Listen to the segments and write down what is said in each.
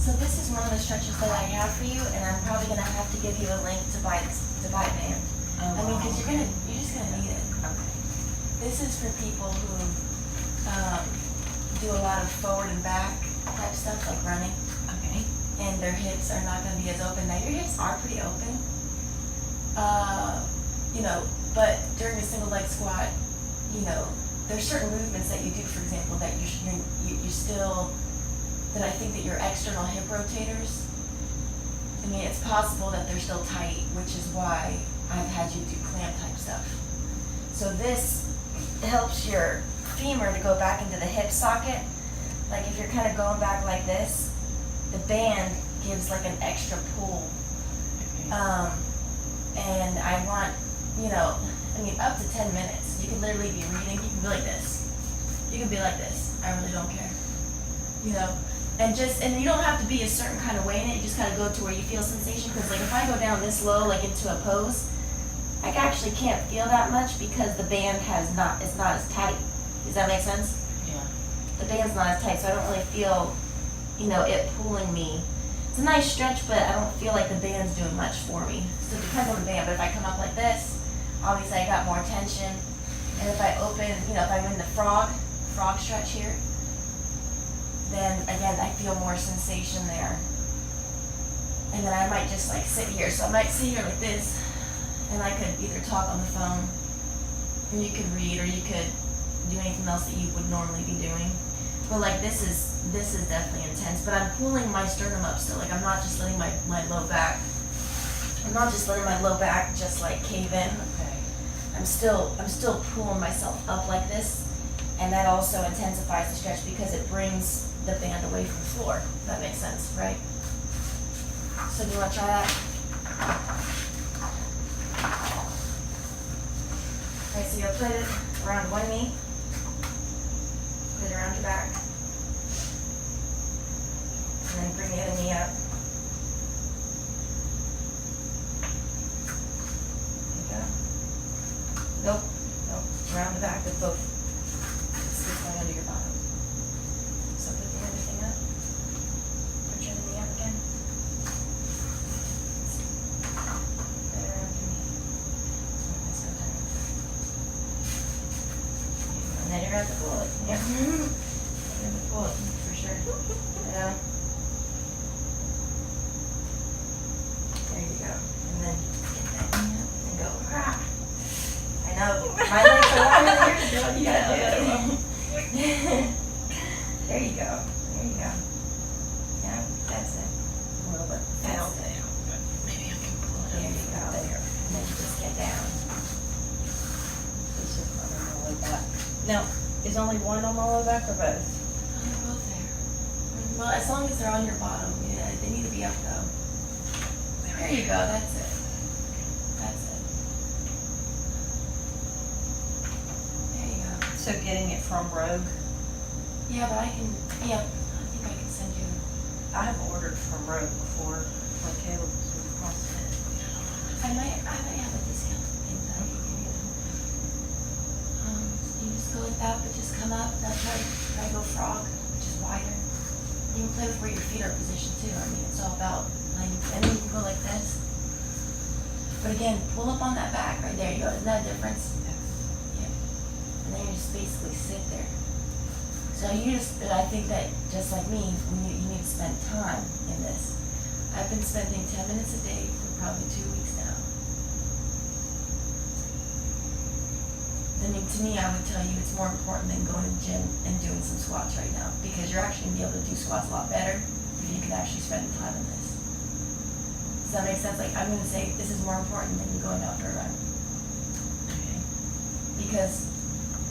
So this is one of the stretches that I have for you, and I'm probably gonna have to give you a link to buy a band. I mean, because you're just gonna need it. Okay. This is for people who do a lot of forward and back type stuff, like running, Okay. and their hips are not gonna be as open. Now your hips are pretty open, you know, but during a single leg squat, you know, there's certain movements that you do, for example, that you still, that I think that your external hip rotators, I mean, it's possible that they're still tight, which is why I've had you do clamp type stuff. So this helps your femur to go back into the hip socket. Like if you're kind of going back like this, the band gives like an extra pull. Okay. And I want, you know, I mean, up to 10 minutes. You can literally be reading. You can be like this. You can be like this. I really don't care. You know, and you don't have to be a certain kind of way in it. You just kind of go to where you feel sensation. Because like if I go down this low, like into a pose, I actually can't feel that much because the band it's not as tight. Does that make sense? Yeah. The band's not as tight, so I don't really feel, you know, it pulling me. It's a nice stretch, but I don't feel like the band's doing much for me. So it depends on the band, but if I come up like this, obviously I got more tension. And if I open, you know, if I'm in the frog stretch here, then again, I feel more sensation there. And then I might just like sit here. So I might sit here like this, and I could either talk on the phone, or you could read, or you could do anything else that you would normally be doing. But like this is definitely intense. But I'm pulling my sternum up still. Like I'm not just letting my low back. I'm not just letting my low back just like cave in. Okay. I'm still pulling myself up like this, and that also intensifies the stretch because it brings the band away from the floor. If that makes sense, right? So do you want to try that? Okay, so you'll put it around one knee, put it around your back, and then bring the other knee up. There you go. Nope, around the back of both. It's this one under your bottom. So put the other thing up. Put your other knee up again. Put it around your knee. Let's go down. And then you're gonna have to pull it. Yep. You're gonna have to pull it for sure. Yeah. There you go. And then get that knee up and go. Rah. I know. My legs are longer than yours, girl. You gotta do it. There you go. There you go. Yeah, that's it. A little bit down. Maybe I can pull it up. There you go. There. And then you just get down. This is on my low back. Now, is only one on my low back or both? Oh, they're both there. Well, as long as they're on your bottom. Yeah, they need to be up though. There you go. That's it. That's it. There you go. So getting it from Rogue, Yeah, but I think I can send you. I have ordered from Rogue before when Caleb was with CrossFit. I might have a discount thing that I can give you. You just go like that, but just come up. That's right. Try to go frog, which is wider. You can play with where your feet are positioned too. I mean, it's all about length. And then you can go like this. But again, pull up on that back right there. You go. Isn't that a difference? Yeah. And then you just basically sit there. So I think that just like me, you need to spend time in this. I've been spending 10 minutes a day for probably 2 weeks now. I mean, to me, I would tell you it's more important than going to the gym and doing some squats right now, because you're actually going to be able to do squats a lot better if you can actually spend the time in this. Does that make sense? Like, I'm going to say this is more important than you going out for a run. Okay. Because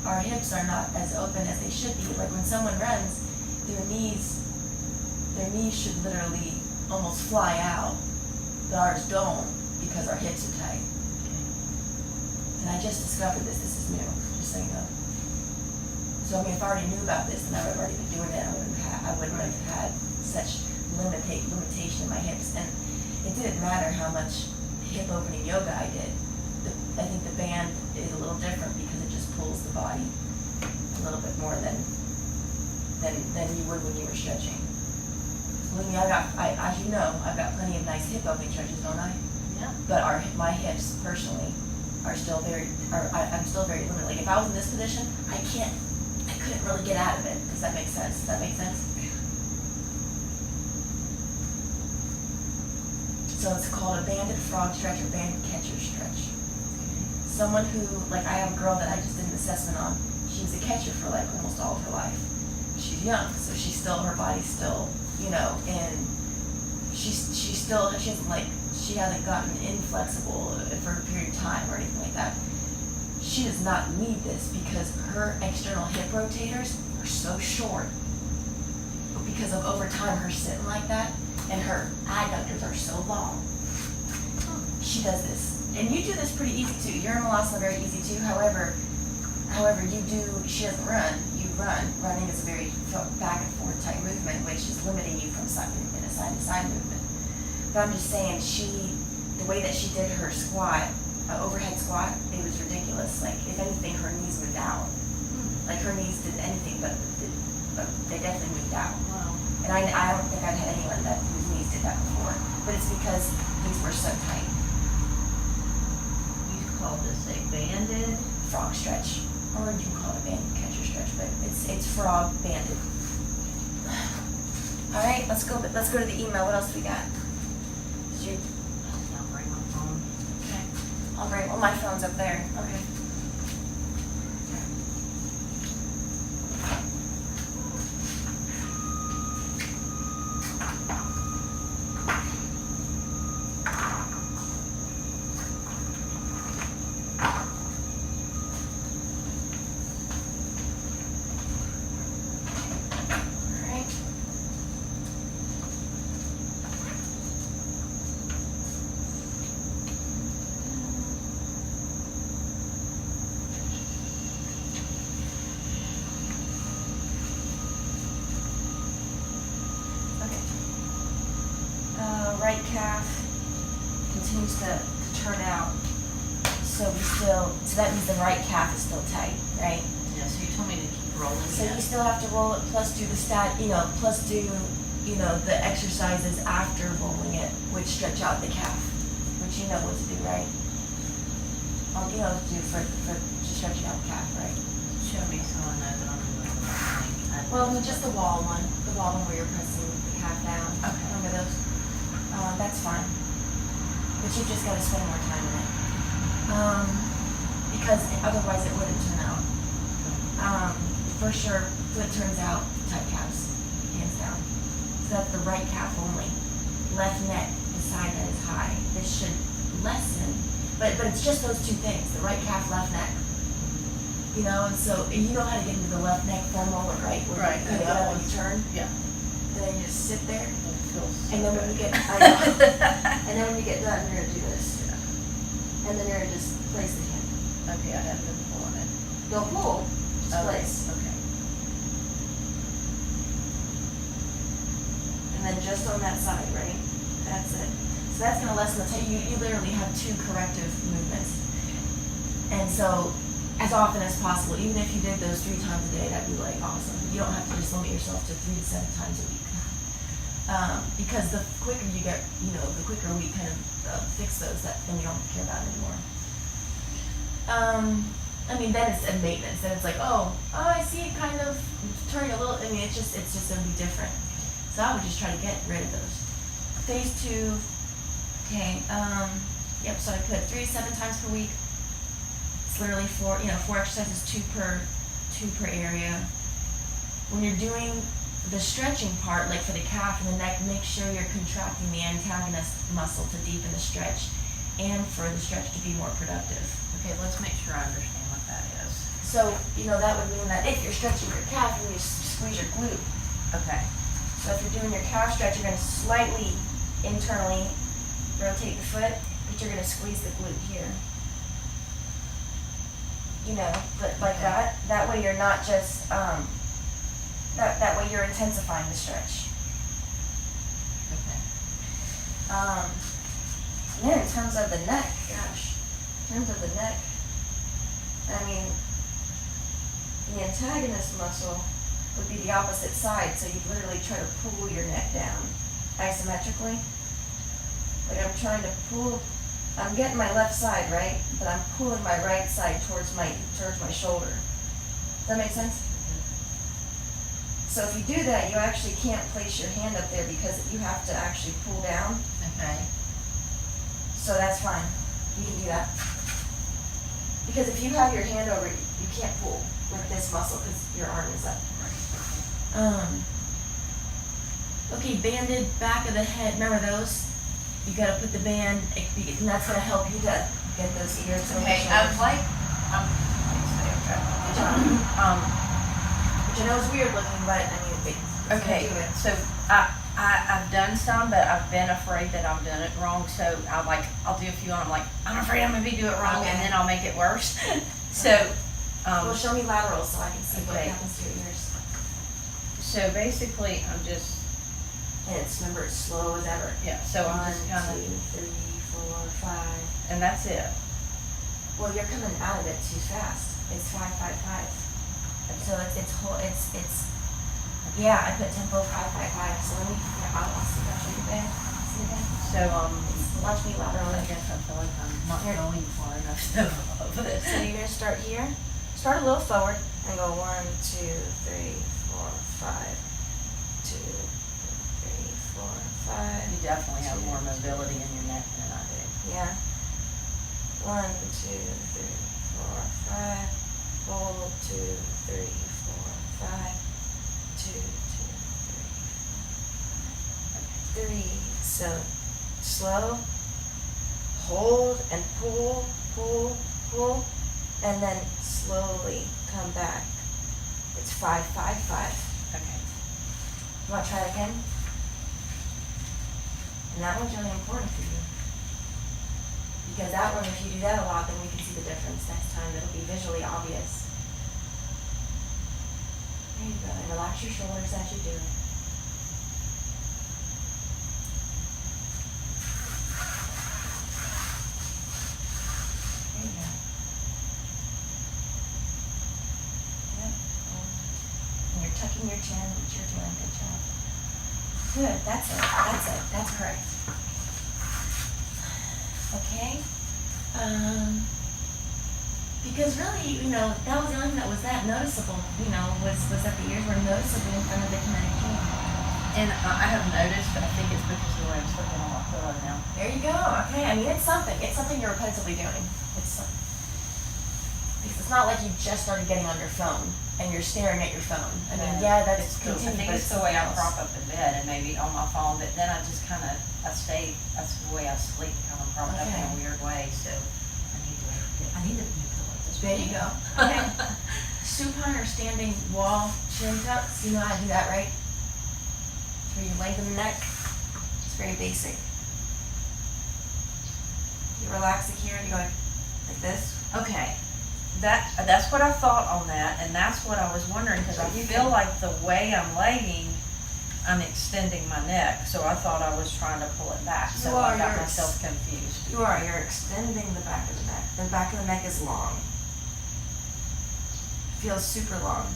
our hips are not as open as they should be. Like when someone runs, their knees should literally almost fly out, but ours don't because our hips are tight. And I just discovered this. This is new, just so you know. So I mean, if I already knew about this, then I would have already been doing it. I wouldn't have had such limitation in my hips. And it didn't matter how much hip opening yoga I did. I think the band is a little different because it just pulls the body a little bit more than you would when you were stretching. Believe me, as you know, I've got plenty of nice hip opening stretches, don't I? Yeah. But my hips personally I'm still very limited. Like if I was in this position, I couldn't really get out of it. Does that make sense? Does that make sense? So it's called a banded frog stretch or banded catcher stretch. Someone who, like I have a girl that I just did an assessment on, she was a catcher for like almost all of her life. She's young, so her body's still, and she hasn't gotten inflexible for a period of time or anything like that. She does not need this because her external hip rotators are so short. But because of over time her sitting like that, and her adductors are so long, she does this. And you do this pretty easy too. Urinal are very easy too. However, she doesn't run. You run. Running is a very back and forth type movement, which is limiting you from side to side movement. But I'm just saying, the way that she did her squat, overhead squat, it was ridiculous. Like, if anything, her knees moved out. Like, her knees didn't anything, but they definitely moved out. Wow. And I don't think I've had anyone whose knees did that before. But it's because these were so tight. You call this a banded? Frog stretch. Or you can call it a banded catcher stretch, but it's frog banded. All right, let's go to the email. What else we got? I'll bring my phone. Okay. My phone's up there. Okay. Right calf continues to turn out. So that means the right calf is still tight, right? Yeah, so you told me to keep rolling. So you still have to roll it, plus do the the exercises after rolling it, which stretch out the calf, which you know what to do, right? You know what to do for stretching out the calf, right? Show me so I know that I'm doing the right thing. Well, just the wall one where you're pressing the calf down. Okay. Remember those? That's fine. But you've just got to spend more time in it. Because otherwise it wouldn't turn out. For sure, foot turns out, tight calves, hands down. So that's the right calf only. Left neck, the side that is high. This should lessen, but it's just those two things, the right calf, left neck. And so you know how to get into the left neck foam roller, right? Right. When you turn. Yeah. And then you just sit there. And then when you get, and then when you get done, you're gonna do this. Yeah. And then you're gonna just place the hand. Okay, I haven't been pulling it. Don't pull, just place. Okay. And then just on that side, right? That's it. So that's gonna lessen the time. You literally have two corrective movements. And so, as often as possible, even if you did those 3 times a day, that'd be like awesome. You don't have to just limit yourself to 3 to 7 times a week. Because the quicker you get, the quicker we kind of fix those, then you don't care about it anymore. Then it's a maintenance. Then it's like, oh, I see it kind of turning a little. It's just gonna be different. So I would just try to get rid of those. Phase 2. Okay. Yep. So I put 3 to 7 times per week. It's literally 4 exercises, 2 per area. When you're doing the stretching part, like for the calf and the neck, make sure you're contracting the antagonist muscle to deepen the stretch and for the stretch to be more productive. Okay, let's make sure I understand what that is. So, that would mean that if you're stretching your calf, you need to squeeze your glute. Okay. So if you're doing your calf stretch, you're going to slightly internally rotate the foot, but you're going to squeeze the glute here. But like that. That way you're not just, that way you're intensifying the stretch. Okay. Then in terms of the neck, the antagonist muscle would be the opposite side, so you'd literally try to pull your neck down. asymmetrically. Like I'm trying to pull, I'm getting my left side, right? But I'm pulling my right side towards my shoulder. Does that make sense? So if you do that, you actually can't place your hand up there because you have to actually pull down. Okay. So that's fine. You can do that. Because if you have your hand over, you can't pull with this muscle because your arm is up. Okay, banded back of the head. Remember those? You gotta put the band, and that's gonna help you to get those ears. Okay, Good job. Which I know is weird looking, but I mean, it's Okay, gonna do it. so I've done some, but I've been afraid that I'm doing it wrong, so I'll do a few and I'm like, I'm afraid I'm gonna do it wrong, Okay. and then I'll make it worse. So, Well, show me laterals so I can see what okay. happens to your ears. so basically, I'm just, And remember, it's slow as ever. yeah, so I'm 1, just kinda, 2, 3, 4, 5. and that's it. Well, you're coming out of it too fast. It's 5, 5, 5. So it's yeah. I put tempo 5, 5, 5. So let me. Yeah, I'll see if I show you band. See the band? So, Watch me lateral. I guess I feel like I'm not Here. going far enough of this. So you're gonna start here. Start a little forward and go 1, 2, 3, 4, 5. 2, 3, 4, 5. You definitely have more mobility in your neck than I do. Yeah. 1, 2, 3, 4, 5. Hold 2, 3, 4, 5. 2, 2, 3, 3. So slow. Hold and pull, pull, pull, and then slowly come back. It's 5, 5, 5. Okay. You want to try it again? And that one's really important for you. Because that one, if you do that a lot, then we can see the difference next time. It'll be visually obvious. There you go. And relax your shoulders as you do it. There you go. Yep. And you're tucking your chin, which you're doing. Good job. Good. That's it. That's it. That's correct. Okay. Because really, that was the only thing that was that noticeable, was that the ears were noticeable in front of the kinetic chain. And I have noticed, I think it's because of the way I'm slipping on my pillow now. There you go. Okay. I mean, it's something. It's something you're repetitively doing. Because it's not like you just started getting on your phone and you're staring at your phone. I mean, yeah, that's I continued, think but it's the way I something prop else. up in bed and maybe on my phone, but then I just that's the way I sleep, kind of propped up in a Okay. weird way, so I need a new pillow. This There one. you go. Okay. Supine or standing wall chin tucks. You know how to do that, right? It's where you lengthen the neck. It's very basic. You relax it here and you go like this. Okay, that's what I thought on that, and that's what I was wondering, because I You feel can- like the way I'm laying, I'm extending my neck, so I thought I was trying to pull it back, You so are, I got you're myself confused. You're extending the back of the neck. The back of the neck is long. Feels super long.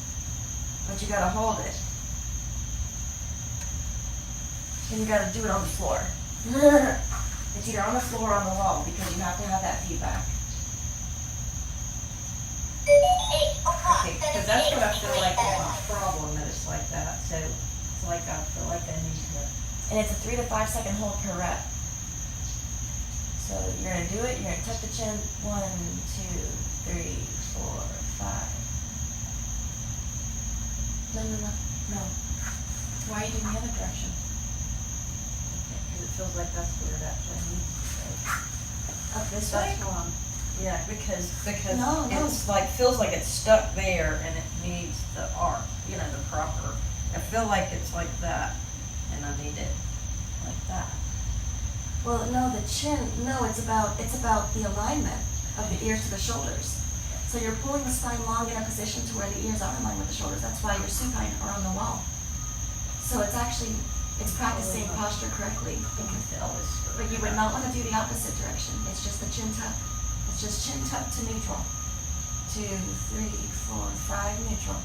But you gotta hold it. And you gotta do it on the floor. It's either on the floor or on the wall because you have to have that feedback. Okay, because that's what I feel like is my problem, that it's like that, so it's like I feel like I need to. And it's a 3 to 5 second hold per rep. So you're gonna do it, you're gonna tuck the chin, 1, 2, 3, 4, 5. No. Why are you doing the other direction? Because it feels like that's where it actually needs to go. Up this way? That's why yeah, because No, no. it's feels like it's stuck there and it needs the arc, the proper. I feel like it's like that, and I need it like that. Well, no, the chin, no, it's about the alignment of the ears to the shoulders. So you're pulling the spine long in a position to where the ears are in line with the shoulders. That's why your supine are on the wall. So it's practicing posture correctly. But you would not want to do the opposite direction. It's just the chin tuck. It's just chin tuck to neutral. 2, 3, 4, 5, neutral.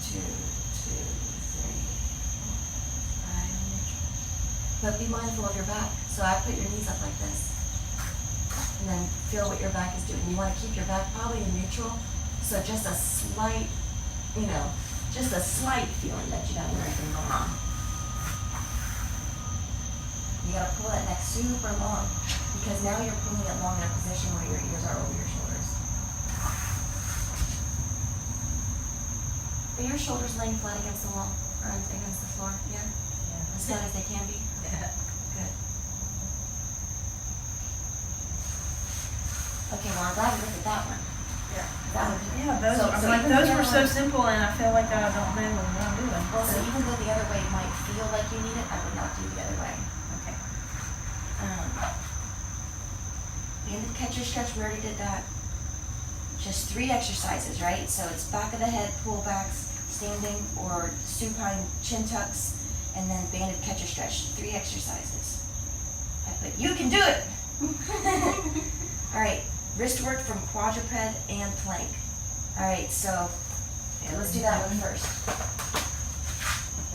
2, 2, 3, 4, 5, neutral. But be mindful of your back. So I put your knees up like this. And then feel what your back is doing. You want to keep your back probably in neutral. So just a slight, just a slight feeling that you don't have anything going on. You gotta pull that neck super long because now you're pulling it long in a position where your ears are over your shoulders. Are your shoulders laying flat against the wall or against the floor? Yeah? Yeah. As flat as they can be? Yeah. Good. Okay, well, I'm glad we looked at that one. Yeah. That one. Yeah, those, So- I'm so like, even those the were other so one- simple and I feel like I don't know what I'm doing. Well, so even though the other way might feel like you need it, I would not do the other way. Okay. The end of catcher stretch, we already did that. Just 3 exercises, right? So it's back of the head, pull backs, standing or supine chin tucks, and then banded catcher stretch. 3 exercises. But you can do it! All right, wrist work from quadruped and plank. All right, so let's do that one first.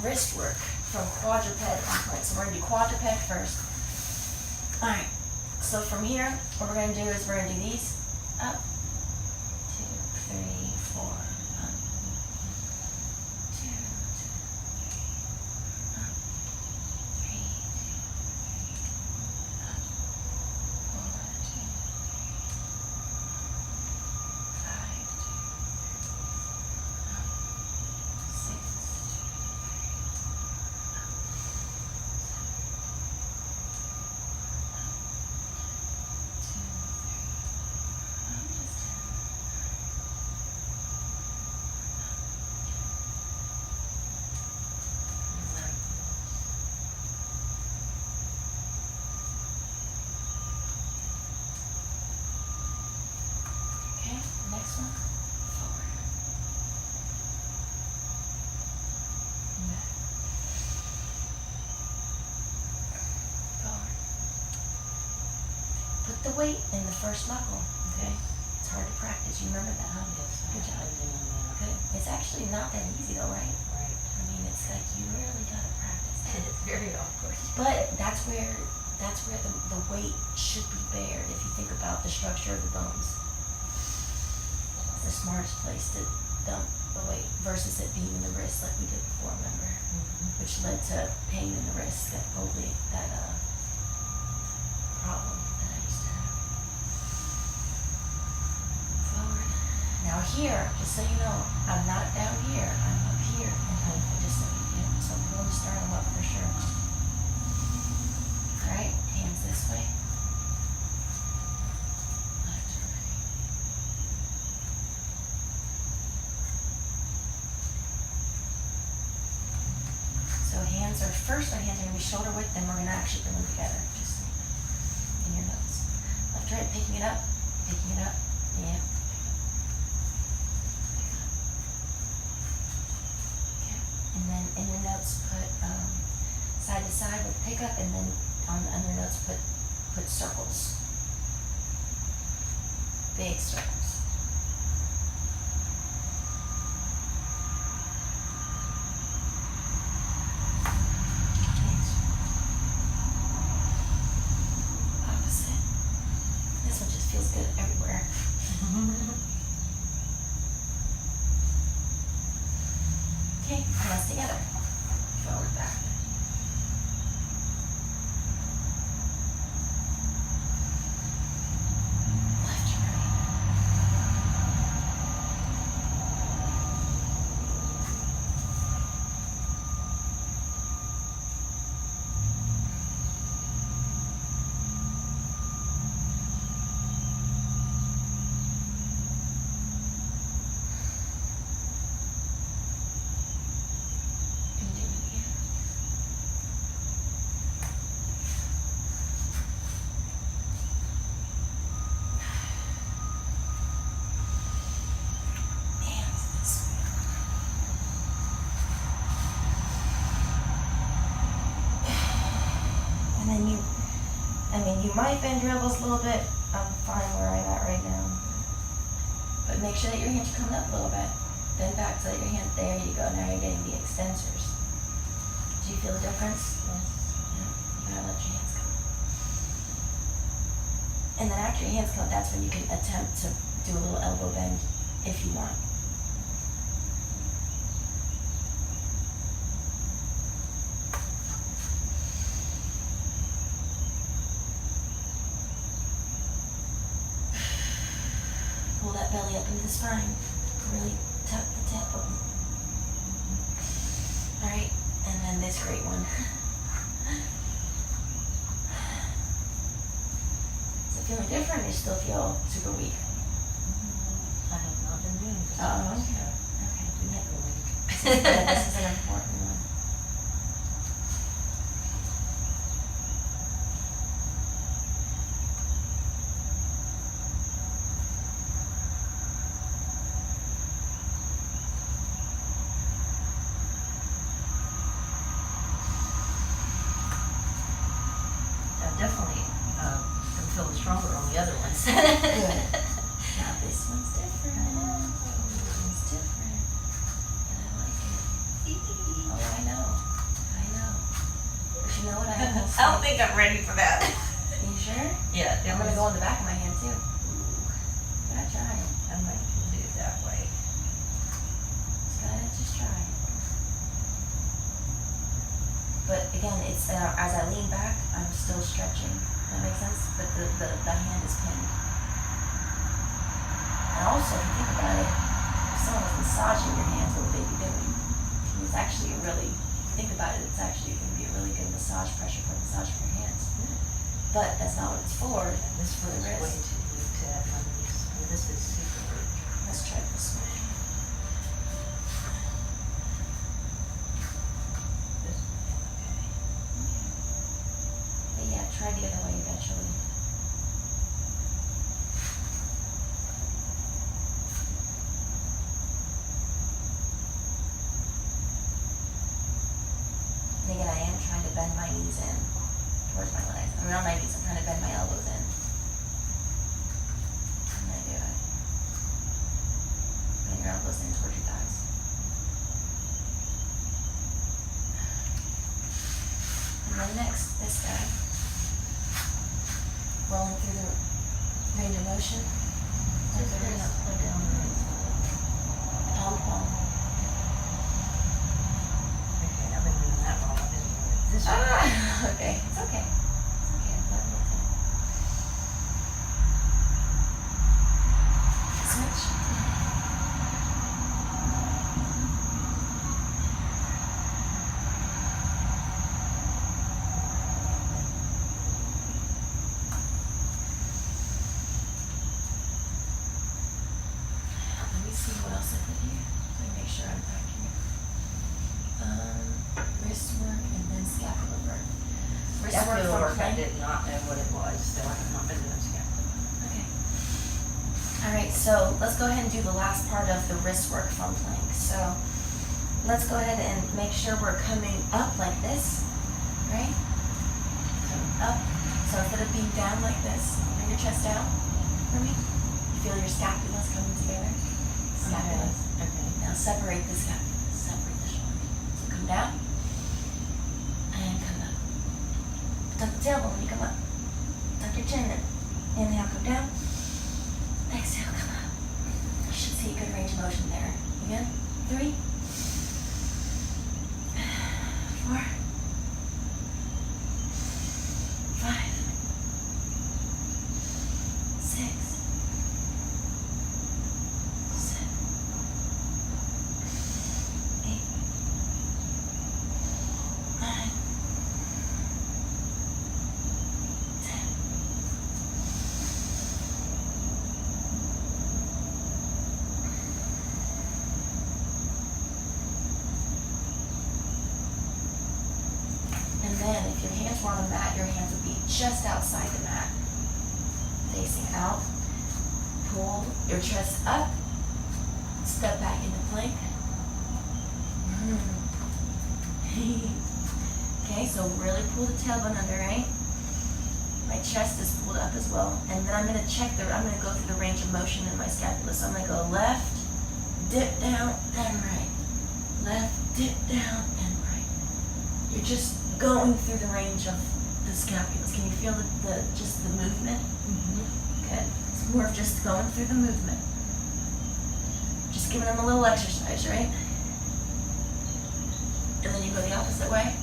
Wrist work from quadruped and plank. So we're gonna do quadruped first. All right, so from here, what we're gonna do is we're gonna do these up, 2, 3, 4, up, 2, 2, 3, up, 3, 2, 3, up, 4, 2, 5, 2, up, 6, Okay, next one, forward. Back. Forward. Put the weight in the first knuckle, okay? It's hard to practice, you remember that, huh? Good job. Good. It's actually not that easy though, right? Right. I mean, it's like you really gotta practice that. It's very awkward. But that's where the weight should be bared if you think about the structure of the bones. It's the smartest place to dump the weight versus it being in the wrist like we did before, remember? Which led to pain in the wrist, that problem that I used to have. Forward. Now here, just so you know, I'm not down here, I'm up here, and so I'm pulling the sternum up for sure. Alright, hands this way. Left to right. So hands are first, our hands are gonna be shoulder width, then we're gonna actually bring them together, just so you know, in your notes. Left to right, picking it up, yeah. Okay, and then in your notes put side to side with pickup, and then on your notes put circles. Big circles. Opposite. This one just feels good everywhere. Okay, hands together. Forward, back. Left to right. And do it again. Hands this way. And then you might bend your elbows a little bit. I'm fine where I'm at right now. But make sure that your hands are coming up a little bit. Bend back so that your hand, there you go. Now you're getting the extensors. Do you feel the difference? Yes. Yeah. And then after your hands come up, that's when you can attempt to do a little elbow bend if you want. Pull that belly up into the spine. Really tuck the temple. Alright, and then this great one. Does it feel any different or you still feel super weak? I have not been doing this. Oh, okay. Okay. Never week. This is an important one. I definitely can feel stronger on the other ones. Good. Now this one's different. This one's different. And I like it. Oh, I know. I know. But you know what I almost I don't think I'm ready for that. You sure? Yeah, I'm gonna go on the back of my hand too. Gotta try. I might do it that way. Just try. But again, it's as I lean back, I'm still stretching. That makes sense? But the hand is pinned. And also, if you think about it, if someone was massaging your hands, what would they be doing? It's actually a really, if you think about it, it's actually going to be a really good massage pressure for your hands. But that's not what it's for. This for the feels way wrist. too weak to have one of these. I mean, this is super weak. Let's try this way. This is okay. But yeah, try the other way eventually. And again, I am trying to bend my knees in towards my legs. I mean, not my knees, I'm trying to bend my elbows in. And I do it. Bend your elbows in towards your thighs. And then next, this guy. Rolling through the range of motion. Just very slow down the right side. Palm to palm. Okay, I've been doing that wrong. I've been doing it this way. Okay, it's okay. It's okay, I'm glad we're okay. Switch. Let me see what else I put here. Let me make sure I'm accurate. Wrist work and then scapular work. Wrist work Scapular from work, I plank. did not know what it was, so I have not been doing scapular. Okay. All right, so let's go ahead and do the last part of the wrist work from plank. So let's go ahead and make sure we're coming up like this, right? Coming up. So instead of being down like this, bring your chest down for me. You feel your scapulas coming together. Scapulas. Okay. Now separate the scapulas, separate the shoulders. So come down and come up. Tuck the tailbone when you come up. Tuck your chin in. Inhale, come down. Exhale, come up. You should see a good range of motion there. Again, 3, 4, 5, 6, 7, 8, 9, 10. And then if your hands were on the mat, your hands would be just outside the mat, facing out. Pull your chest up, step back into plank. Okay, so really pull the tailbone under, right? My chest is pulled up as well. And then I'm gonna I'm gonna go through the range of motion in my scapula. So I'm gonna go left, dip down, and right. Left, dip down, and right. You're just going through the range of the scapula. scapulus. Can you feel just the movement? Good. It's more of just going through the movement. Just giving them a little exercise, right? And then you go the opposite way.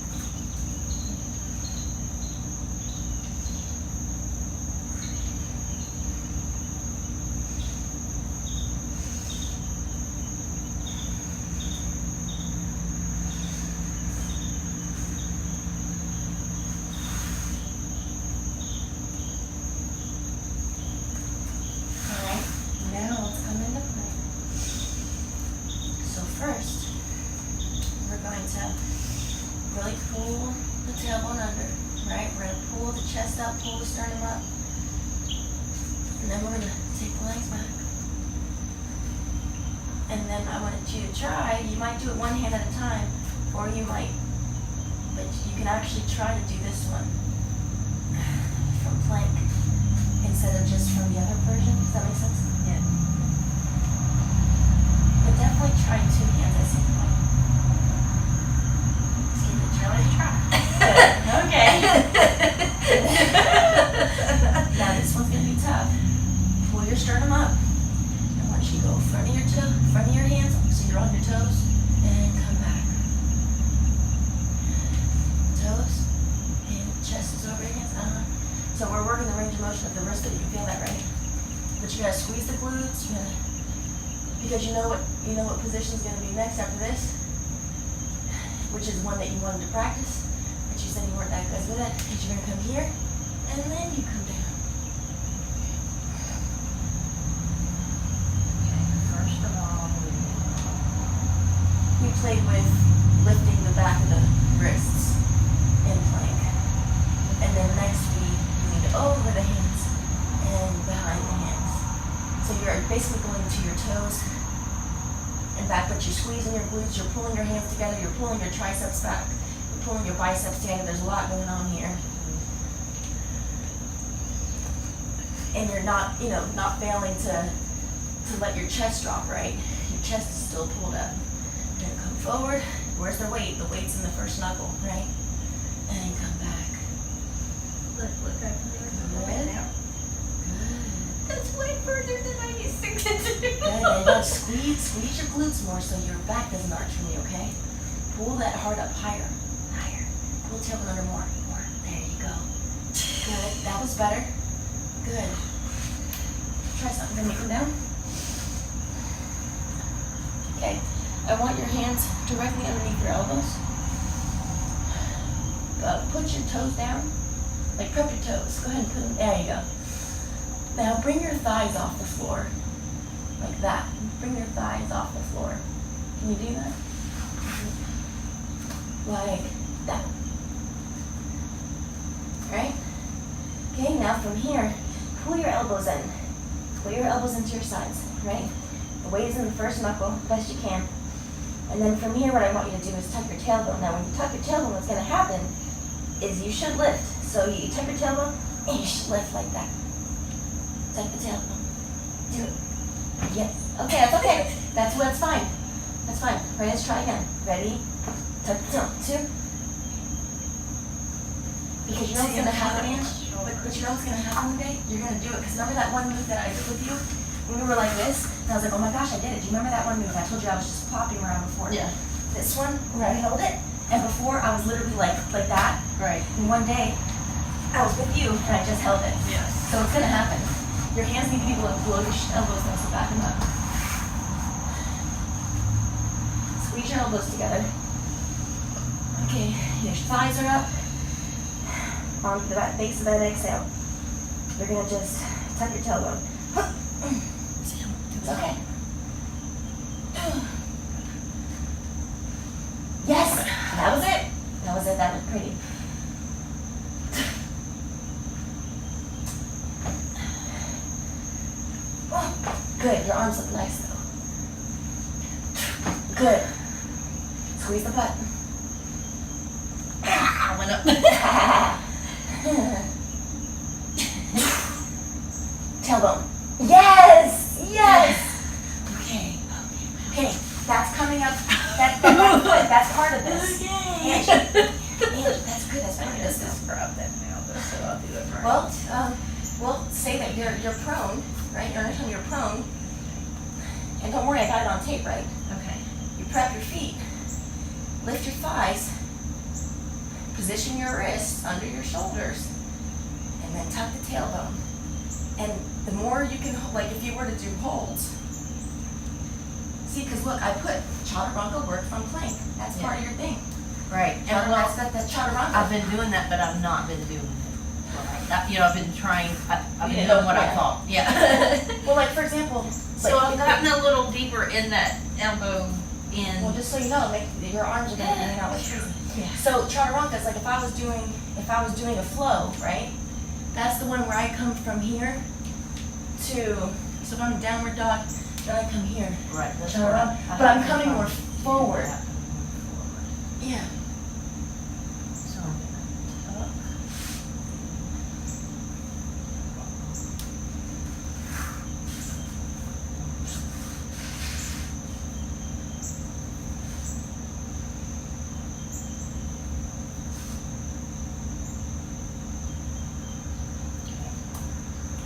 Alright, now let's come into play. So first, we're going to really pull the tailbone under, right? We're going to pull the chest up, pull the sternum up. And then we're going to take the legs back. And then I wanted you to try, you might do it one hand at a time, or you might, but you can actually try to do this one from plank instead of just from the other version. Does that make sense? Yeah. But definitely try two hands at some point. Just give it a try. Okay. Now this one's gonna be tough. Pull your sternum up. I want you to go front of your hands, so you're on your toes, and come back. Toes, and chest is over your hands. So we're working the range of motion of the wrist, but you can feel that, right? But you gotta squeeze the glutes, because you know what position is gonna be next after this, which is one that you wanted to practice, but you said you weren't that good at it, because you're gonna come here, and then you come down. First of all, We played with lifting the back of the wrists in plank, and then next we leaned over the hands and behind the hands. So you're basically going to your toes and back, but you're squeezing your glutes, you're pulling your hands together, you're pulling your triceps back, you're pulling your biceps together. There's a lot going on here. And you're not failing to let your chest drop, right? Your chest is still pulled up. And then come forward. Where's the weight? The weight's in the first knuckle, right? And come back. look, I can do it now. Good. That's way further than I used to get to. Good. And now squeeze your glutes more so your back doesn't arch from you, okay? Pull that heart up higher. Higher. Pull the tailbone under more. There you go. Good. That was better. Good. Try something. Then you come down. Okay. I want your hands directly underneath your elbows. Put your toes down. Like prep your toes. Go ahead and put them. There you go. Now bring your thighs off the floor. Like that. Bring your thighs off the floor. Can you do that? Like that. Alright? Okay, now from here, pull your elbows in. Pull your elbows into your sides, right? The weight is in the first knuckle, best you can. And then from here, what I want you to do is tuck your tailbone. Now when you tuck your tailbone, what's going to happen is you should lift. So you tuck your tailbone, and you should lift like that. Tuck the tailbone. Do it. Yes. Okay, that's okay. That's fine. That's fine. Ready? Let's try again. Ready? Tuck the tailbone. 2. Because you know what's going to happen, Ange? But you know what's going to happen one day? You're going to do it. Because remember that one move that I did with you? When we were like this? And I was like, oh my gosh, I did it. Do you remember that one move? I told you I was just popping around before. Yeah. This one, where I held it. And before, I was literally like that. Right. And one day, I was with you, and I just held it. Yes. So it's going to happen. Your hands need to be below your elbows, though, so back them up. Squeeze your elbows together. Okay, your thighs are up. On the base of that exhale, you're going to just tuck your tailbone. It's okay. Yes, that was it. That was it. That looked pretty. Oh, good. Your arms look nice, though. Good. Squeeze the butt. I went up. Tailbone. Yes! Yes! Okay. That's coming up. That's good. That's part of this. Okay. Angie, that's good. That's part of This this. is scrub that now. I'll do it right. Well, say that you're prone, right? Anytime you're prone, and don't worry, I got it on tape, right? Okay. You prep your feet, lift your thighs, position your wrists under your shoulders, and then tuck the tailbone. And the more you can, like if you were to do holds, see, because look, I put chaturanga work from plank. That's Yeah. part of your thing. Right. And well, That's chaturanga. I've been doing that, but I've not been doing it. Right. You know, I've been trying, I've You been didn't doing know, what I yeah. thought, yeah. Well, like for example, So like, I've gotten a little deeper in that elbow in. well, just so you know, your arms are gonna be hanging out like crazy. Yeah. So chaturanga is like if I was doing a flow, right? That's the one where I come from here to, so if I'm in downward dog, then I come here. Right. That's Chaturanga, what but I'm have coming to more find- forward. Yeah, forward. Yeah. So I'm gonna tuck.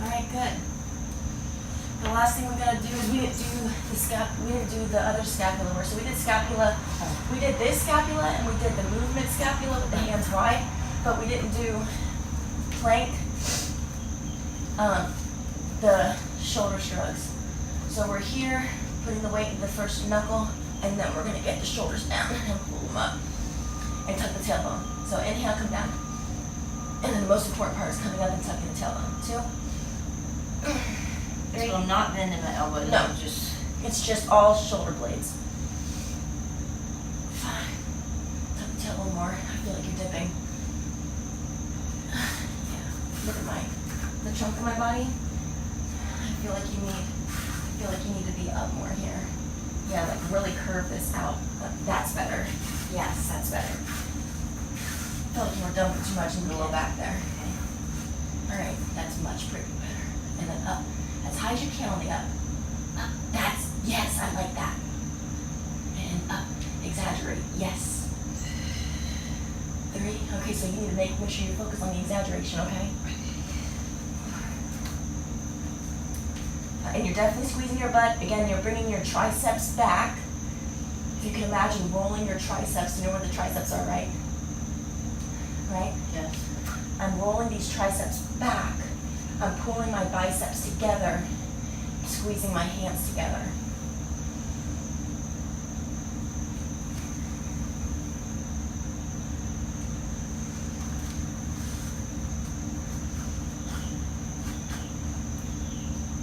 All right, good. The last thing we gotta do is we didn't do the other scapula work. So we did scapula, we did this scapula and we did the movement scapula with the hands wide, but we didn't do plank, the shoulder shrugs. So we're here, putting the weight in the first knuckle, and then we're gonna get the shoulders down and pull them up and tuck the tailbone. So inhale, come down. And then the most important part is coming up and tucking the tailbone. 2, 3. So I'm not bending my elbow, No. I'm just. It's just all shoulder blades. 5. Tuck the tail a little more. I feel like you're dipping. Yeah. Look at the trunk of my body. I feel like you need to be up more here. Yeah, like really curve this out. That's better. Yes, that's better. I feel like you were dumping too much in the low back there. All right, that's much pretty better. And then up, as high as you can on the up. Up, that's, yes, I like that. And up, exaggerate, yes. 3, okay, so you need to make sure you focus on the exaggeration, okay? And you're definitely squeezing your butt. Again, you're bringing your triceps back. If you can imagine rolling your triceps, you know where the triceps are, right? Right? Yes. I'm rolling these triceps back. I'm pulling my biceps together, squeezing my hands together.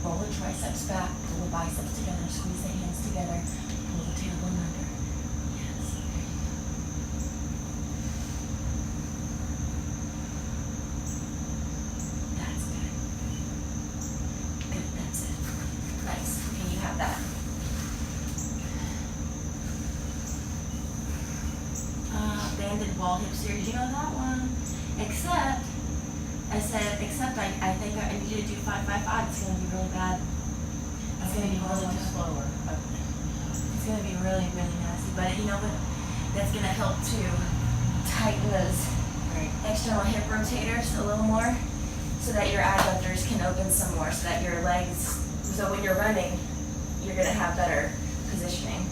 Roll the triceps back, pull the biceps together, squeeze the hands together, pull the tailbone under. Yes. That's good. Good, that's it. Nice. Okay, you have that. Banded wall hip series, you know that one. Except, I think I need you to do 5-5-5. It's gonna be really bad. It's gonna be really tough. slower. It's gonna be really, really nasty. But you know what? That's gonna help to tighten those Right. external hip rotators a little more, so that your adductors can open some more, so that your legs, so when you're running, you're gonna have better positioning.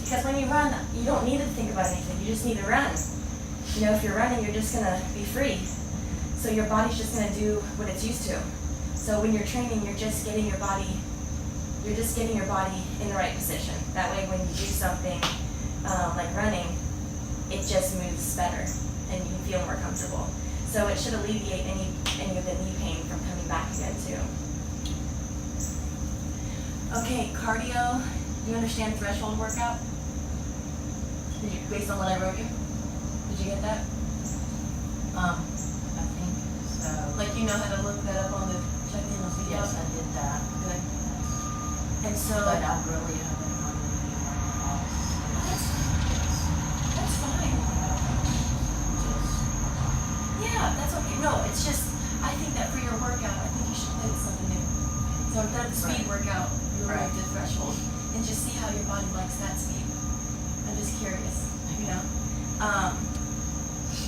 Because when you run, you don't need to think about anything, you just need to run. You know, if you're running, you're just gonna be free. So your body's just gonna do what it's used to. So when you're training, you're just getting your body in the right position. That way when you do something like running, it just moves better and you feel more comfortable. So it should alleviate any of the knee pain from coming back again too. Okay, cardio. You understand threshold workout? Based on what I wrote you? Did you get that? I think so. Like you know how to look that up on the check in those videos? Yes, I did that. Good. And so But I really haven't done any that's fine. Yeah, that's okay. No, it's just I think that for your workout, I think you should play with something new. So instead of the speed workout, you'll Right. move the threshold and just see how your body likes that speed. I'm just curious, you know.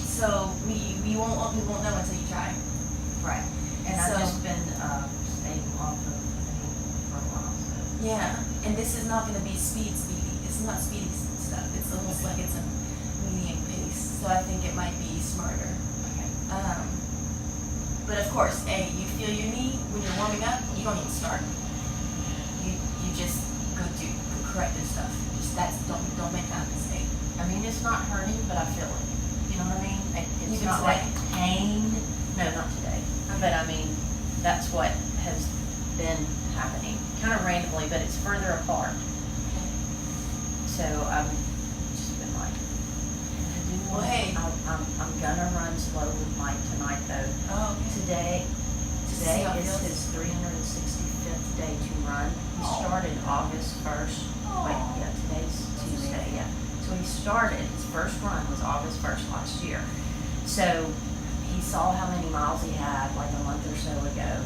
So we won't know until you try. And this is not gonna be speedy. It's not speedy stuff. It's almost like it's a medium pace. So I think it might be smarter. Okay. But of course, you feel your knee when you're warming up, you don't even start. You just go do corrective stuff. Don't make that mistake. I mean, it's not hurting, but I feel it. You know what I mean? It's Even not today? like pain. No, not today. But I mean, that's what has been happening, kind of randomly, but it's further apart. So I've just been like, Well, hey. I'm gonna run slow with Mike tonight though. Oh, Today Just see how it is feels. his 365th day to run. He Oh. started August 1st. Wait, yeah, today's Tuesday, yeah. So he started, his first run was August 1st last year. So he saw how many miles he had like a month or so ago.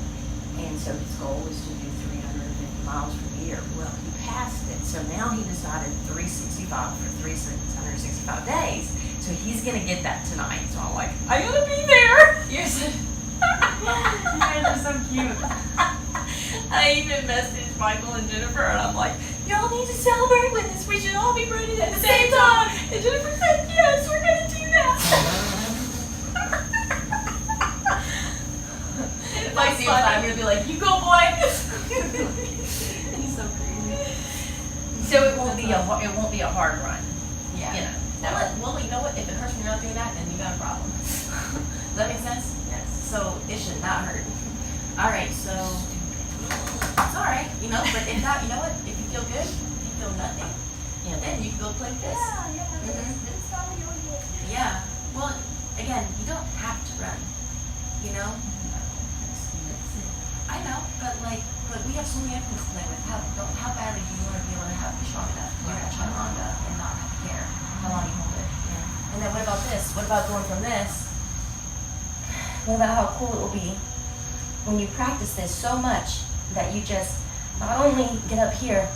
And so his goal was to do 350 miles for the year. Well, he passed it. So now he decided 365 for 365 days. So he's gonna get that tonight. So I'm like, I gotta be there. you're so, You guys are so cute. I even messaged Michael and Jennifer and I'm like, y'all need to celebrate with us. We should all be running at the same time. And Jennifer said, yes, we're gonna do that. if I see him, I'm gonna be like, you go, boy. He's so crazy. So it won't be a hard run. Yeah. You know. Well, you know what? If it hurts when you're not doing that, then you got a problem. Does that make sense? Yes. So it should not hurt. All right, so it's all right, you know. But if not, you know what? If you feel good, if you feel nothing, Yeah. then you can go play with this. Mhm. Yeah. Well, again, you don't have to run. You know. I know, but we have so many other things to play with. How badly do you want to be able to be strong enough? You're gonna try Rhonda and not have to care how long you hold it. Yeah. And then what about this? What about going from this? What about how cool it will be when you practice this so much that you just not only get up here,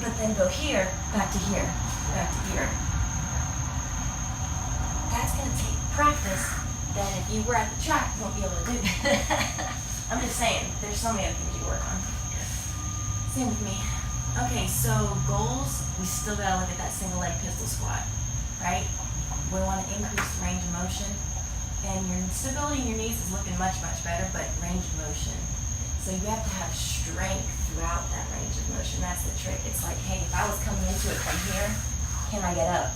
but then go here, back to here, back to here. That's gonna take practice that if you were at the track, you won't be able to do. I'm just saying, there's so many other things you work on. Same with me. Okay, so goals, we still gotta look at that single leg pistol squat, right? We wanna increase the range of motion. And your stability in your knees is looking much, much better, but range of motion. So you have to have strength throughout that range of motion. That's the trick. It's like, hey, if I was coming into it from here, can I get up?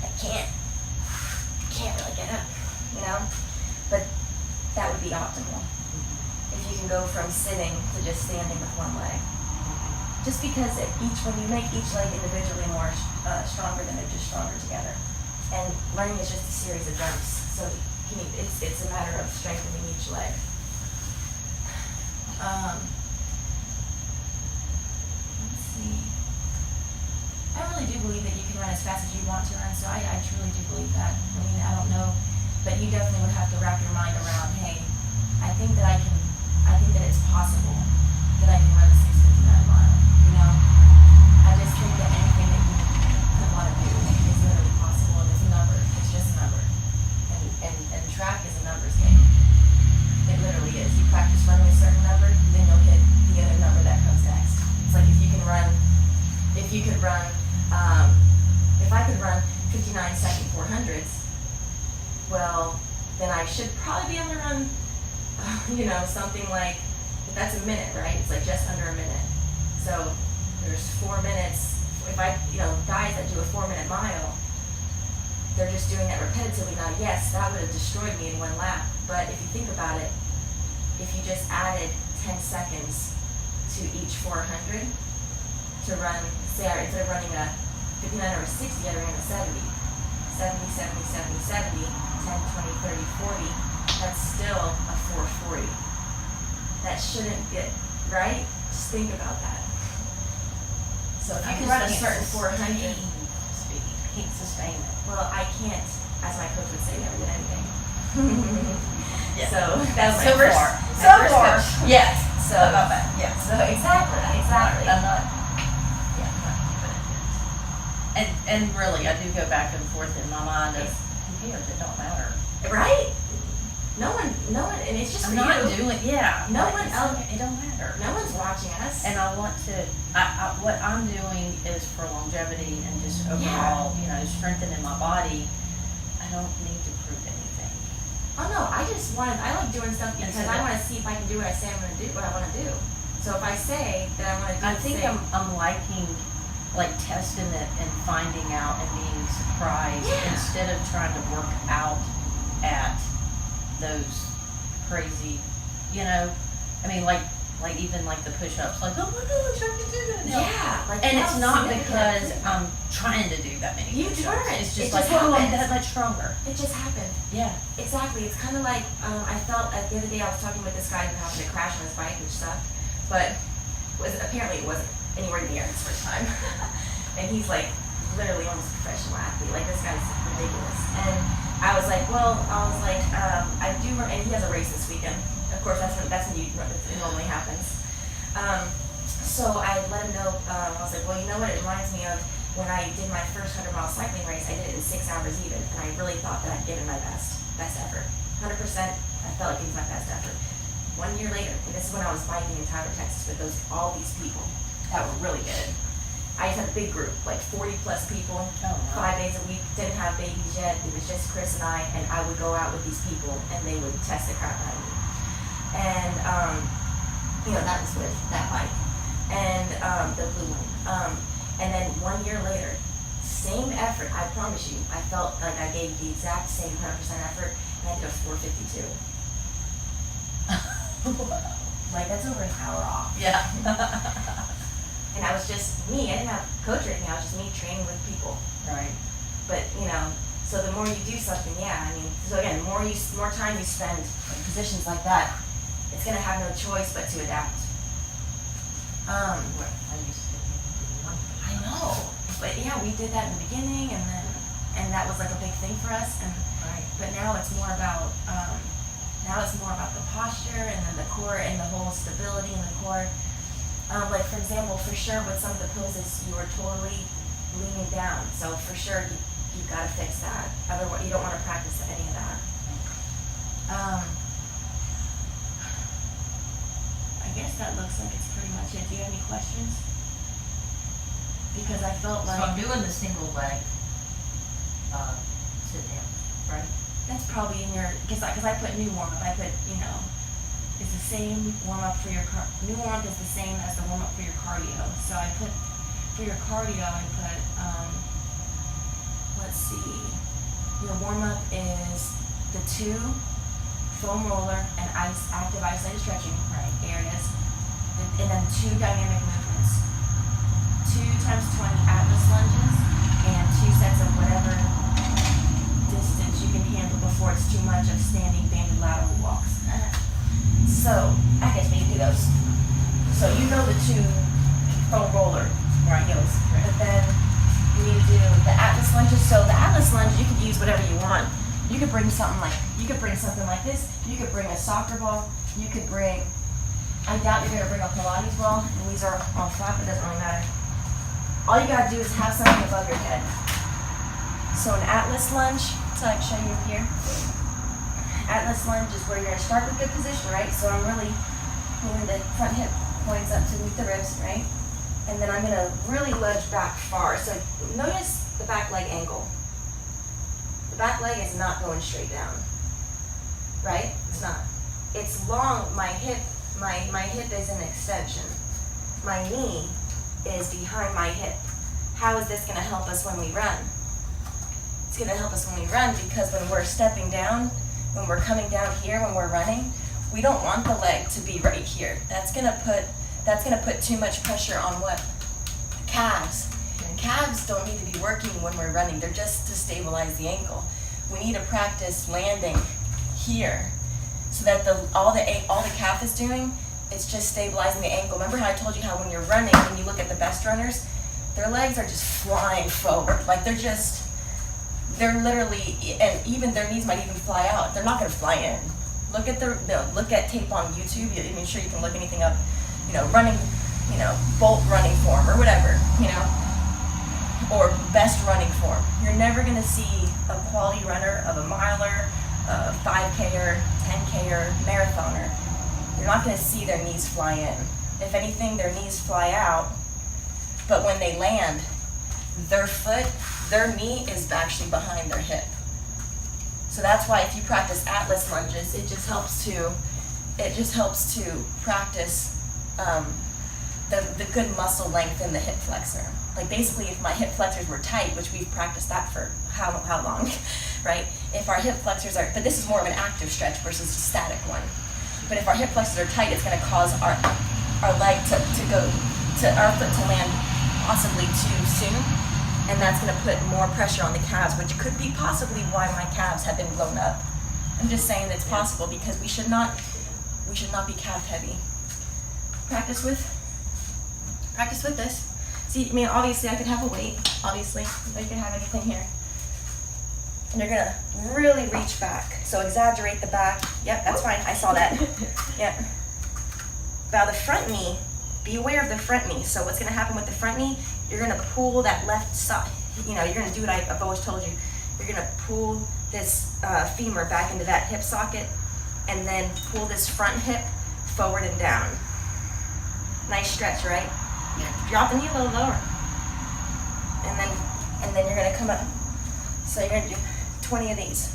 I can't. I can't really get up, you know? But that would be optimal. If you can go from sitting to just standing with one leg. Just because when you make each leg individually more stronger, then they're just stronger together. And running is just a series of jumps. So it's a matter of strengthening each leg. Let's see. I really do believe that you can run as fast as you want to run, so I truly do believe that. I mean, I don't know, but you definitely would have to wrap your mind around, hey, I think that it's possible that I can run a 6:59 mile, you know? I just think that anything that you could want to do is literally possible, and it's a number. It's just a number. And track is a numbers game. It literally is. You practice running a certain number, then you'll hit the other number that comes next. It's like if I could run 59-second 400s, well, then I should probably be able to run, something like, if that's a minute, right? It's like just under a minute. So there's 4 minutes. If guys that do a 4-minute mile, they're just doing that repetitively. Now, yes, that would have destroyed me in one lap. But if you think about it, if you just added 10 seconds to each 400 to run, say, instead of running a 59 or a 60, I ran a 70. 70, 70, 70, 70, 10, 20, 30, 40. That's still a 440. That shouldn't get, right? Just think about that. So if you can run a certain 400, Can't sustain it. well, I can't, as my coach would say, never did anything. Yeah. So that's So my first, far. my So first far. coach. Yes. So Not bad. Yeah. So exactly. I'm not and really, I do go back and forth in my mind of who cares? It don't matter. Right? no one, and it's just for I'm not you. doing, yeah. No like, one it's else- not- It don't matter. No one's watching us. And I want to, what I'm doing is for longevity and just overall, you know, strengthening my body. I don't need to prove anything. Oh no, I like doing stuff because so I that- want to see if I can do what I say I'm going to do, what I want to do. So if I say that I'm going to do I the think thing, I'm liking, like, testing it and finding out and being surprised Yeah. instead of trying to work out at those crazy, you know, I mean, like even like the push-ups, like, oh my gosh, I can do that now. yeah, like And how it's not significant. because I'm trying to do that many You push-ups. weren't. It's It just like, just oh, I'm happened. that much stronger. It just happened. Yeah. Exactly. It's kind of like I felt the other day I was talking with this guy who happened to crash on his bike, which sucked, but apparently it wasn't anywhere near his first time. And he's like literally almost a professional athlete. Like this guy's ridiculous. And I was like, I do remember, and he has a race this weekend. Of course, it normally happens. So I let him know. I was like, well, you know what? It reminds me of when I did my first 100-mile cycling race. I did it in 6 hours even, and I really thought that I'd given my best effort. 100%. I felt like it was my best effort. 1 year later, and this is when I was biking in Tyler, Texas, with all these people that were really good. I just had a big group, like 40 plus people, Oh, wow. 5 days a week. Didn't have babies yet. It was just Chris and I would go out with these people, and they would test the crap out of me. And that was with that bike and the blue one. And then 1 year later, same effort. I promise you, I felt like I gave the exact same 100% effort, and I did a 4:52. Like that's over an hour off. Yeah. And I was just me. I didn't have a coach or anything. I was just me training with people. Right. But so the more you do something, so again, the more time you spend in positions like that, it's gonna have no choice but to adapt. I used to do one. I know, but yeah, we did that in the beginning, and that was like a big thing for us. And Right. but now it's more about the posture and then the core and the whole stability in the core. Like for example, for sure with some of the poses, you were totally leaning down. So for sure, you got to fix that. Otherwise, you don't want to practice any of that. I guess that looks like it's pretty much it. Do you have any questions? Because I felt So like I'm doing the single leg, sit down, right? that's probably in your, because I put new warm up. I put, it's the same warm up for your new warm up is the same as the warm up for your cardio. So I put for your cardio, I put let's see, your warm up is the 2 foam roller and active isolated stretching areas, and then 2 dynamic movements, 2 times 20 Atlas lunges, and 2 sets of whatever distance you can handle before it's too much of standing banded lateral walks. So I guess we can do those. So you know the 2 foam roller heels, but then you need to do the Atlas lunges. So the Atlas lunge you could use whatever you want. You could bring something like this. You could bring a soccer ball. You could bring. I doubt you're gonna bring a Pilates ball, and these are all flat, but it doesn't really matter. All you gotta do is have something above your head. So an Atlas lunge, so I can show you here. Atlas lunge is where you're gonna start with good position, right? So I'm really pulling the front hip points up to meet the ribs, right? And then I'm gonna really lunge back far. So notice the back leg angle. The back leg is not going straight down, right? It's not. It's long. My hip is an extension. My knee is behind my hip. How is this gonna help us when we run? It's gonna help us when we run because when we're stepping down, when we're coming down here, when we're running, we don't want the leg to be right here. That's gonna put too much pressure on what? The calves. And calves don't need to be working when we're running. They're just to stabilize the ankle. We need to practice landing here so that all the calf is doing, it's just stabilizing the ankle. Remember how I told you how when you're running, when you look at the best runners, their legs are just flying forward. Like they're literally, and even their knees might even fly out. They're not gonna fly in. Look at tape on YouTube. I'm sure you can look anything up, running, Bolt running form or whatever, or best running form. You're never gonna see a quality runner of a miler, a 5K-er, 10K-er, marathoner, you're not gonna see their knees fly in. If anything, their knees fly out, but when they land, their knee is actually behind their hip. So that's why if you practice Atlas lunges, it just helps to practice the good muscle length in the hip flexor. Like basically if my hip flexors were tight, which we've practiced that for how long, right? If our hip flexors are, but this is more of an active stretch versus a static one. But if our hip flexors are tight, it's gonna cause our leg our foot to land possibly too soon. And that's gonna put more pressure on the calves, which could be possibly why my calves have been blown up. I'm just saying that it's possible because we should not be calf heavy. Practice with this. See, I mean, obviously I could have a weight, obviously. You can have anything here. And you're gonna really reach back. So exaggerate the back. Yep, that's fine, I saw that. Yep. Now the front knee, be aware of the front knee. So what's gonna happen with the front knee, you're gonna pull that left side, you're gonna do what I've always told you. You're gonna pull this femur back into that hip socket and then pull this front hip forward and down. Nice stretch, right? Drop the knee a little lower. And then you're gonna come up. So you're gonna do 20 of these.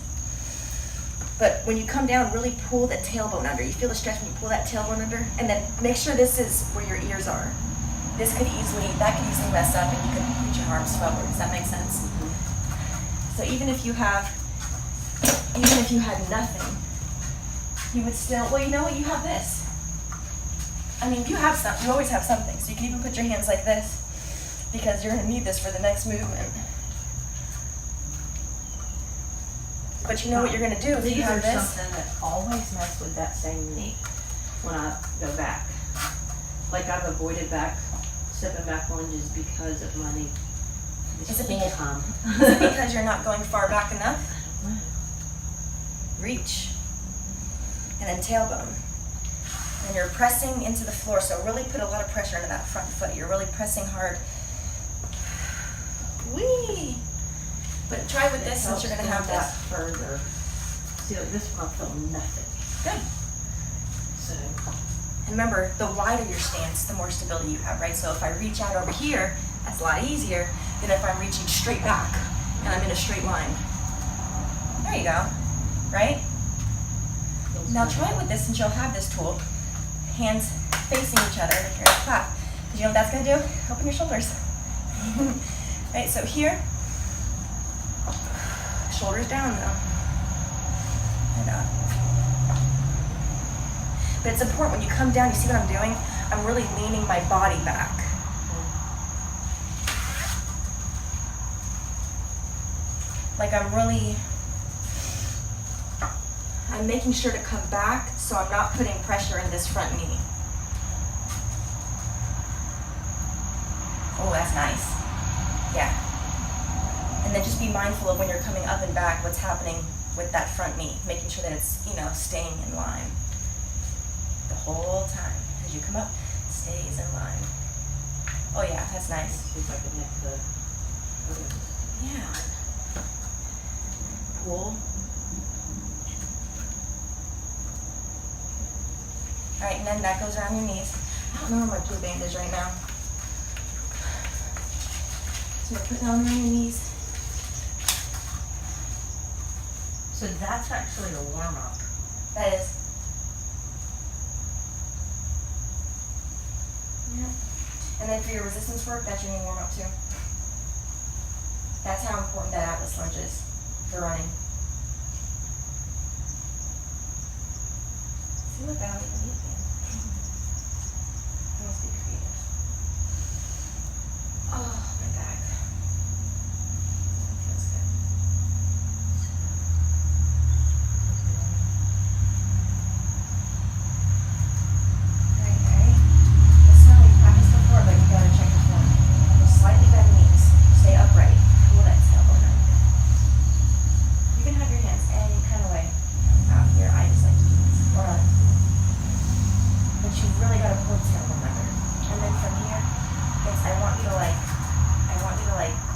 But when you come down, really pull the tailbone under. You feel the stretch when you pull that tailbone under? And then make sure this is where your ears are. That could easily mess up and you could put your arms forward. Does that make sense? So even if you had nothing, you would still, well, you know what, you have this. I mean, you always have something. So you can even put your hands like this because you're gonna need this for the next movement. But you know what you're gonna do if you These have are this? something that always mess with that same knee when I go back. Like I've avoided stepping back lunges because of my knee. Is it whole time. Is it because you're not going far back enough? Reach. And then tailbone. And you're pressing into the floor, so really put a lot of pressure into that front foot. You're really pressing hard. Whee! But try with this since you're gonna have that. Further. See, like this one I feel nothing. Good. So. And remember, the wider your stance, the more stability you have, right? So if I reach out over here, that's a lot easier than if I'm reaching straight back and I'm in a straight line. There you go, right? Now try it with this since you'll have this tool. Hands facing each other if you're in a clap. Because you know what that's gonna do? Open your shoulders. Right, so here, shoulders down though. And up. But it's important when you come down, you see what I'm doing? I'm really leaning my body back. Like I'm making sure to come back so I'm not putting pressure in this front knee. Oh, that's nice. Yeah. And then just be mindful of when you're coming up and back, what's happening with that front knee, making sure that it's, staying in line the whole time. As you come up, stays in line. Oh yeah, that's nice. See if I can make the. Yeah. Pull. Alright, and then that goes around your knees. I don't know where my blue band is right now. So put down on your knees. So that's actually a warm up. That is. Yeah. And then for your resistance work, that's your knee warm up too. That's how important that Atlas lunge is for running. See what ballet you need. I must be creative. Oh, my back. That feels good. Alright, Mary. Listen, we've practiced before, but you gotta check the form. Just slightly bend knees. Stay upright. Pull that tailbone out. You can have your hands any kind of way. Out here, I just like to do this. Or but you really gotta pull the tailbone under. And then from here, I want you to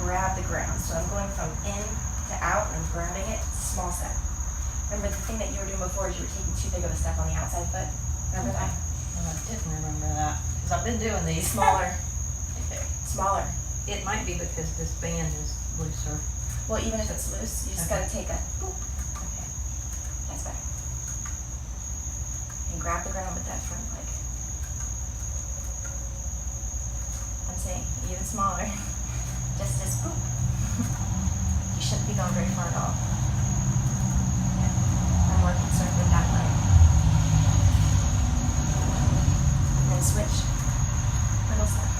grab the ground. So I'm going from in to out and I'm grabbing it, small step. Remember, outside foot. Remember that? I didn't remember that, because I've been doing these. Smaller, Okay. smaller. It might be because this band is looser. Well, even if it's loose, you just Okay. gotta take a boop. Okay. That's better. And grab the ground with that front leg. I'm saying even smaller. Just boop. You shouldn't be going very far at all. Yeah. I'm more concerned with that leg. And then switch. Little step.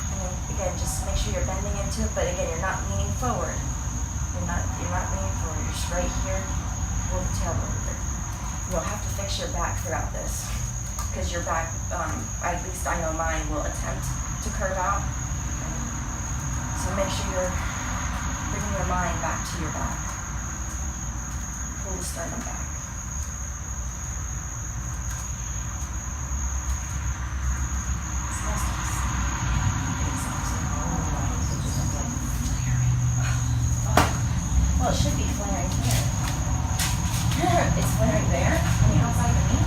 And then again, just make sure you're bending into it, but again, you're not leaning forward. You're not leaning forward. You're just right here. Pull the tailbone over. You'll have to fix your back throughout this, because your back, at least I know mine, will attempt to curve out. So make sure you're bringing your mind back to your back. Pull the sternum back. Small steps. Big steps. Well, it should be flaring here. It's flaring there on the outside of the knee.